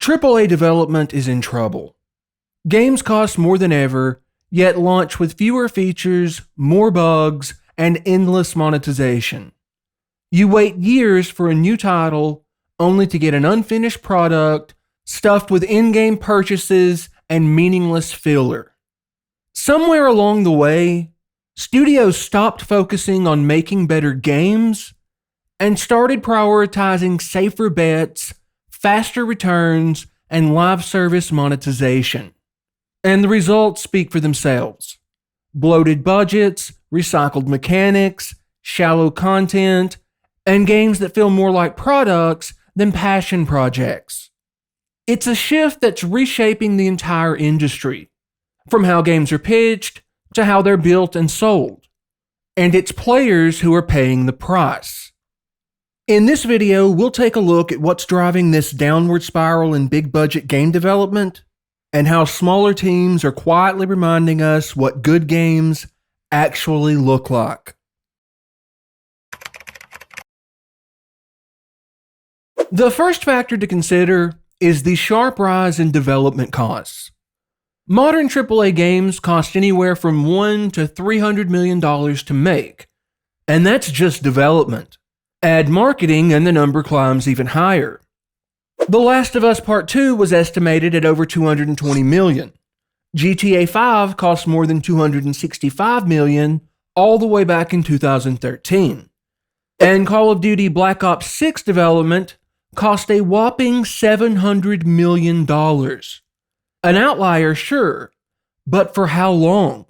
AAA development is in trouble. Games cost more than ever, yet launch with fewer features, more bugs, and endless monetization. You wait years for a new title, only to get an unfinished product stuffed with in-game purchases and meaningless filler. Somewhere along the way, studios stopped focusing on making better games and started prioritizing safer bets, faster returns, and live service monetization. And the results speak for themselves. Bloated budgets, recycled mechanics, shallow content, and games that feel more like products than passion projects. It's a shift that's reshaping the entire industry, from how games are pitched to how they're built and sold. And it's players who are paying the price. In this video, we'll take a look at what's driving this downward spiral in big budget game development, and how smaller teams are quietly reminding us what good games actually look like. The first factor to consider is the sharp rise in development costs. Modern AAA games cost anywhere from $1 to $300 million to make, and that's just development. Add marketing and the number climbs even higher. The Last of Us Part 2 was estimated at over $220 million. GTA 5 cost more than $265 million all the way back in 2013. And Call of Duty Black Ops 6 development cost a whopping $700 million. An outlier, sure, but for how long?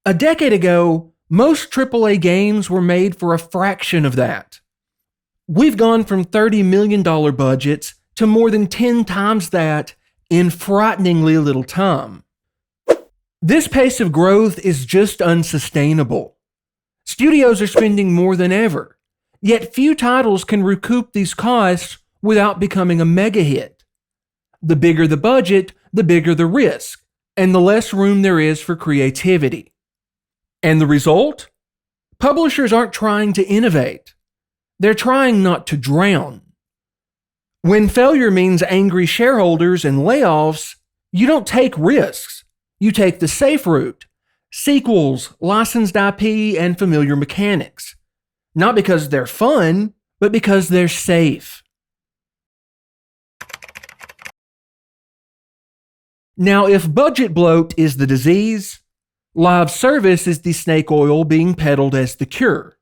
A decade ago, most AAA games were made for a fraction of that. We've gone from $30 million budgets to more than 10 times that in frighteningly little time. This pace of growth is just unsustainable. Studios are spending more than ever, yet few titles can recoup these costs without becoming a mega hit. The bigger the budget, the bigger the risk, and the less room there is for creativity. And the result? Publishers aren't trying to innovate. They're trying not to drown. When failure means angry shareholders and layoffs, you don't take risks. You take the safe route: sequels, licensed IP, and familiar mechanics. Not because they're fun, but because they're safe. Now, if budget bloat is the disease, live service is the snake oil being peddled as the cure.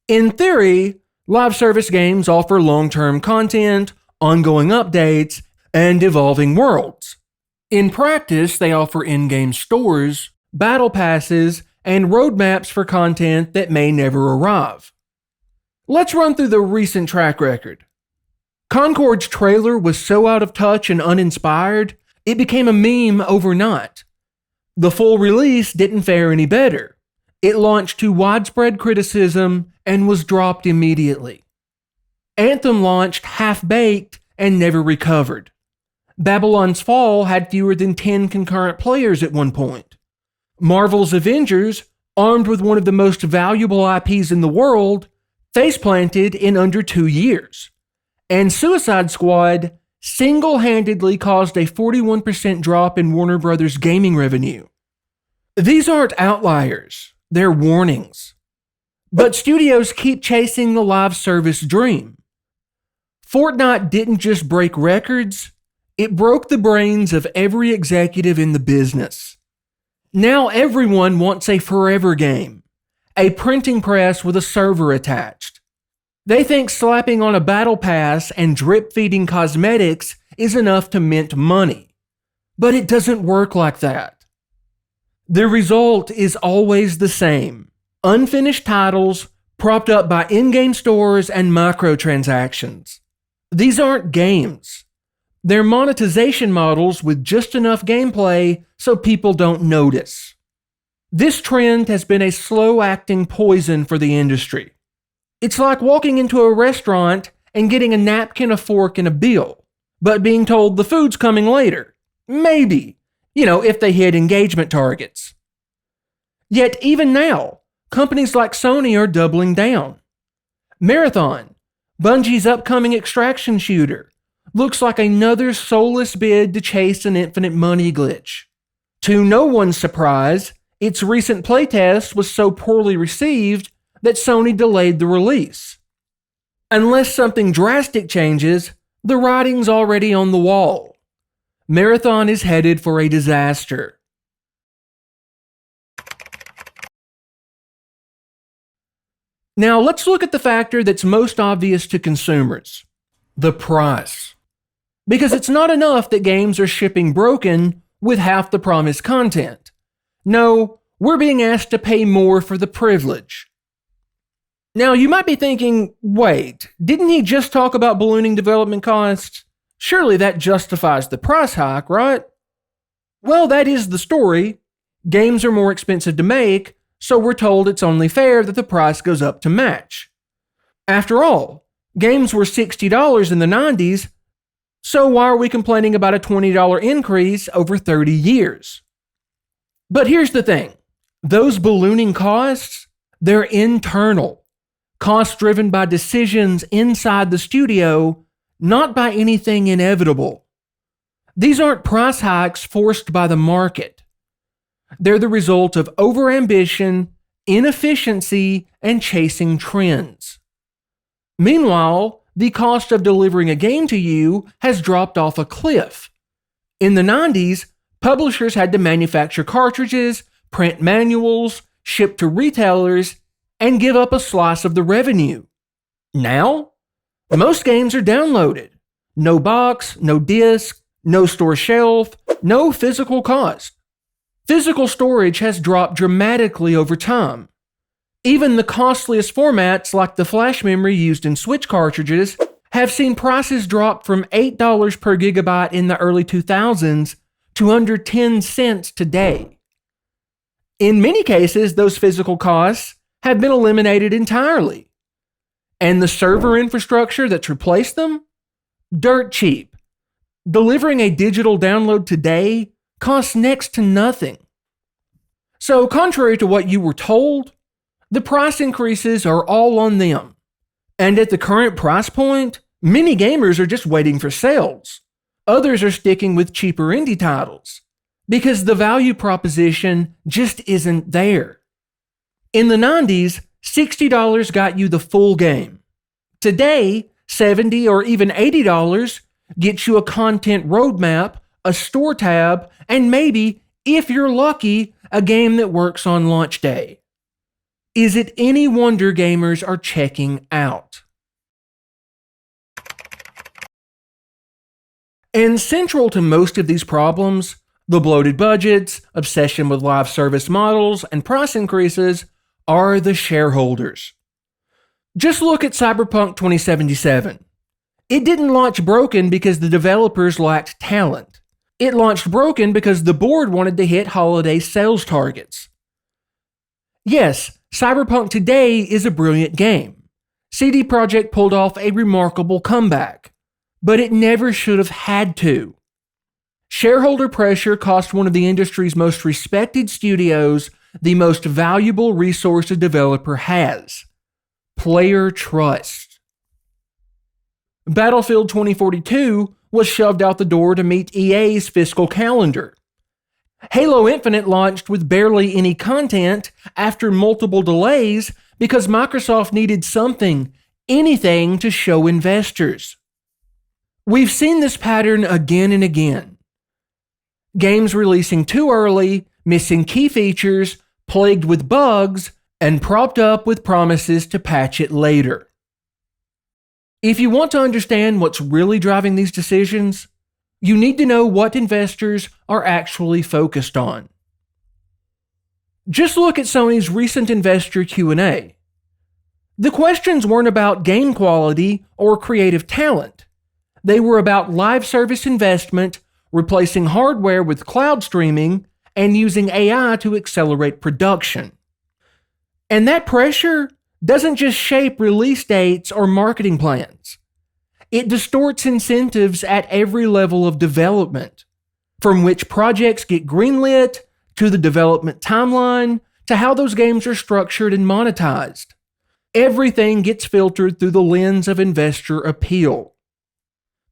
In theory, live service games offer long-term content, ongoing updates, and evolving worlds. In practice, they offer in-game stores, battle passes, and roadmaps for content that may never arrive. Let's run through the recent track record. Concord's trailer was so out of touch and uninspired, it became a meme overnight. The full release didn't fare any better. It launched to widespread criticism and was dropped immediately. Anthem launched half-baked and never recovered. Babylon's Fall had fewer than 10 concurrent players at one point. Marvel's Avengers, armed with one of the most valuable IPs in the world, face-planted in under 2 years. And Suicide Squad single-handedly caused a 41% drop in Warner Bros. Gaming revenue. These aren't outliers, they're warnings. But studios keep chasing the live service dream. Fortnite didn't just break records, it broke the brains of every executive in the business. Now everyone wants a forever game, a printing press with a server attached. They think slapping on a battle pass and drip-feeding cosmetics is enough to mint money. But it doesn't work like that. The result is always the same: unfinished titles propped up by in-game stores and microtransactions. These aren't games. They're monetization models with just enough gameplay so people don't notice. This trend has been a slow-acting poison for the industry. It's like walking into a restaurant and getting a napkin, a fork, and a bill, but being told the food's coming later. Maybe, if they hit engagement targets. Yet even now, companies like Sony are doubling down. Marathon, Bungie's upcoming extraction shooter, looks like another soulless bid to chase an infinite money glitch. To no one's surprise, its recent playtest was so poorly received that Sony delayed the release. Unless something drastic changes, the writing's already on the wall. Marathon is headed for a disaster. Now let's look at the factor that's most obvious to consumers: the price. Because it's not enough that games are shipping broken with half the promised content. No, we're being asked to pay more for the privilege. Now you might be thinking, wait, didn't he just talk about ballooning development costs? Surely that justifies the price hike, right? Well, that is the story. Games are more expensive to make, so we're told it's only fair that the price goes up to match. After all, games were $60 in the 90s, so why are we complaining about a $20 increase over 30 years? But here's the thing. Those ballooning costs, they're internal. Costs driven by decisions inside the studio, not by anything inevitable. These aren't price hikes forced by the market. They're the result of overambition, inefficiency, and chasing trends. Meanwhile, the cost of delivering a game to you has dropped off a cliff. In the 90s, publishers had to manufacture cartridges, print manuals, ship to retailers, and give up a slice of the revenue. Now, most games are downloaded. No box, no disc, no store shelf, no physical cost. Physical storage has dropped dramatically over time. Even the costliest formats like the flash memory used in Switch cartridges have seen prices drop from $8 per gigabyte in the early 2000s to under 10 cents today. In many cases, those physical costs have been eliminated entirely. And the server infrastructure that's replaced them? Dirt cheap. Delivering a digital download today costs next to nothing. So, contrary to what you were told, the price increases are all on them. And at the current price point, many gamers are just waiting for sales. Others are sticking with cheaper indie titles because the value proposition just isn't there. In the 90s, $60 got you the full game. Today, $70 or even $80 gets you a content roadmap, a store tab, and maybe, if you're lucky, a game that works on launch day. Is it any wonder gamers are checking out? And central to most of these problems, the bloated budgets, obsession with live service models, and price increases, are the shareholders. Just look at Cyberpunk 2077. It didn't launch broken because the developers lacked talent. It launched broken because the board wanted to hit holiday sales targets. Yes, Cyberpunk today is a brilliant game. CD Projekt pulled off a remarkable comeback, but it never should have had to. Shareholder pressure cost one of the industry's most respected studios the most valuable resource a developer has: player trust. Battlefield 2042 was shoved out the door to meet EA's fiscal calendar. Halo Infinite launched with barely any content after multiple delays because Microsoft needed something, anything to show investors. We've seen this pattern again and again. Games releasing too early, missing key features, plagued with bugs, and propped up with promises to patch it later. If you want to understand what's really driving these decisions, you need to know what investors are actually focused on. Just look at Sony's recent investor Q&A. The questions weren't about game quality or creative talent. They were about live service investment, replacing hardware with cloud streaming, and using AI to accelerate production. And that pressure doesn't just shape release dates or marketing plans. It distorts incentives at every level of development, from which projects get greenlit, to the development timeline, to how those games are structured and monetized. Everything gets filtered through the lens of investor appeal.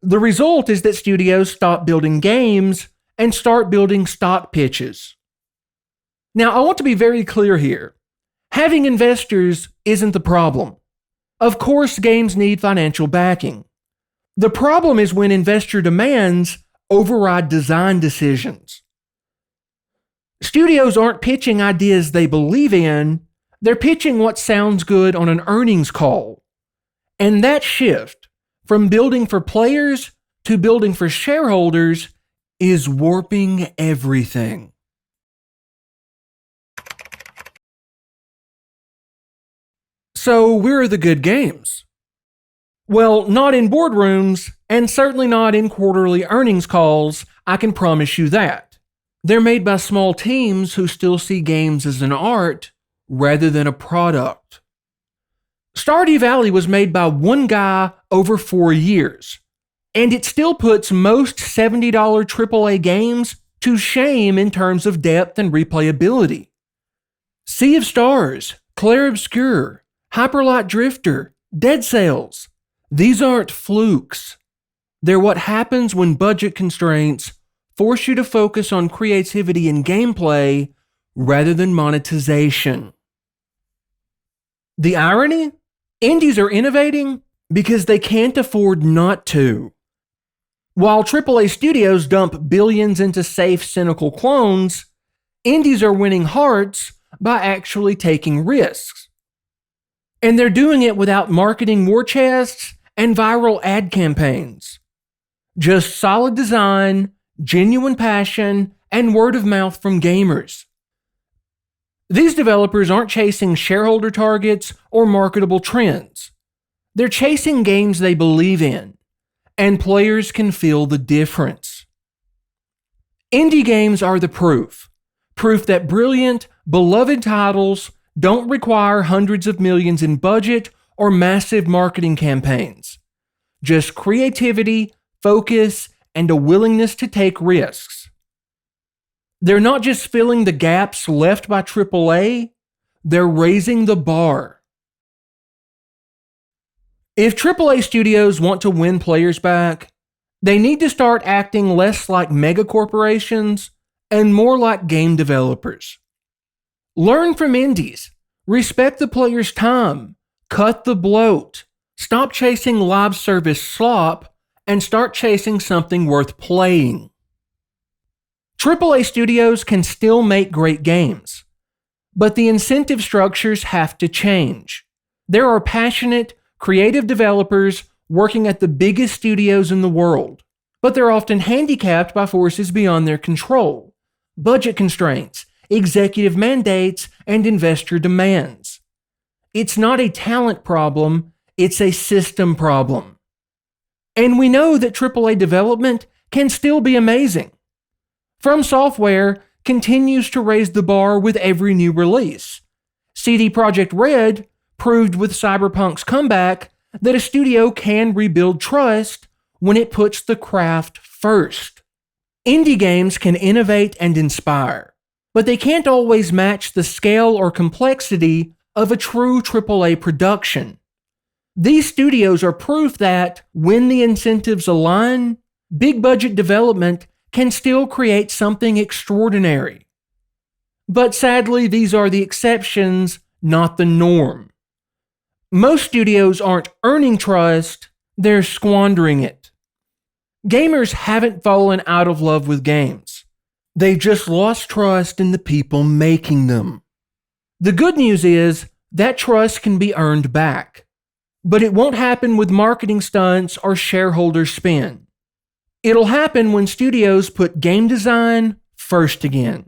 The result is that studios stop building games and start building stock pitches. Now, I want to be very clear here. Having investors isn't the problem. Of course, games need financial backing. The problem is when investor demands override design decisions. Studios aren't pitching ideas they believe in, they're pitching what sounds good on an earnings call. And that shift from building for players to building for shareholders is warping everything. So, where are the good games? Well, not in boardrooms, and certainly not in quarterly earnings calls, I can promise you that. They're made by small teams who still see games as an art rather than a product. Stardew Valley was made by one guy over 4 years, and it still puts most $70 AAA games to shame in terms of depth and replayability. Sea of Stars, Clair Obscur, Hyperlight Drifter, Dead Cells, these aren't flukes. They're what happens when budget constraints force you to focus on creativity and gameplay rather than monetization. The irony? Indies are innovating because they can't afford not to. While AAA studios dump billions into safe, cynical clones, indies are winning hearts by actually taking risks. And they're doing it without marketing war chests and viral ad campaigns. Just solid design, genuine passion, and word of mouth from gamers. These developers aren't chasing shareholder targets or marketable trends. They're chasing games they believe in, and players can feel the difference. Indie games are the proof that brilliant, beloved titles don't require hundreds of millions in budget or massive marketing campaigns. Just creativity, focus, and a willingness to take risks. They're not just filling the gaps left by AAA, they're raising the bar. If AAA studios want to win players back, they need to start acting less like mega corporations and more like game developers. Learn from indies. Respect the player's time. Cut the bloat. Stop chasing live service slop and start chasing something worth playing. AAA studios can still make great games, but the incentive structures have to change. There are passionate, creative developers working at the biggest studios in the world, but they're often handicapped by forces beyond their control, budget constraints, executive mandates, and investor demands. It's not a talent problem, it's a system problem. And we know that AAA development can still be amazing. From Software continues to raise the bar with every new release. CD Projekt Red proved with Cyberpunk's comeback that a studio can rebuild trust when it puts the craft first. Indie games can innovate and inspire, but they can't always match the scale or complexity of a true AAA production. These studios are proof that, when the incentives align, big budget development can still create something extraordinary. But sadly, these are the exceptions, not the norm. Most studios aren't earning trust, they're squandering it. Gamers haven't fallen out of love with games. They've just lost trust in the people making them. The good news is that trust can be earned back. But it won't happen with marketing stunts or shareholder spin. It'll happen when studios put game design first again.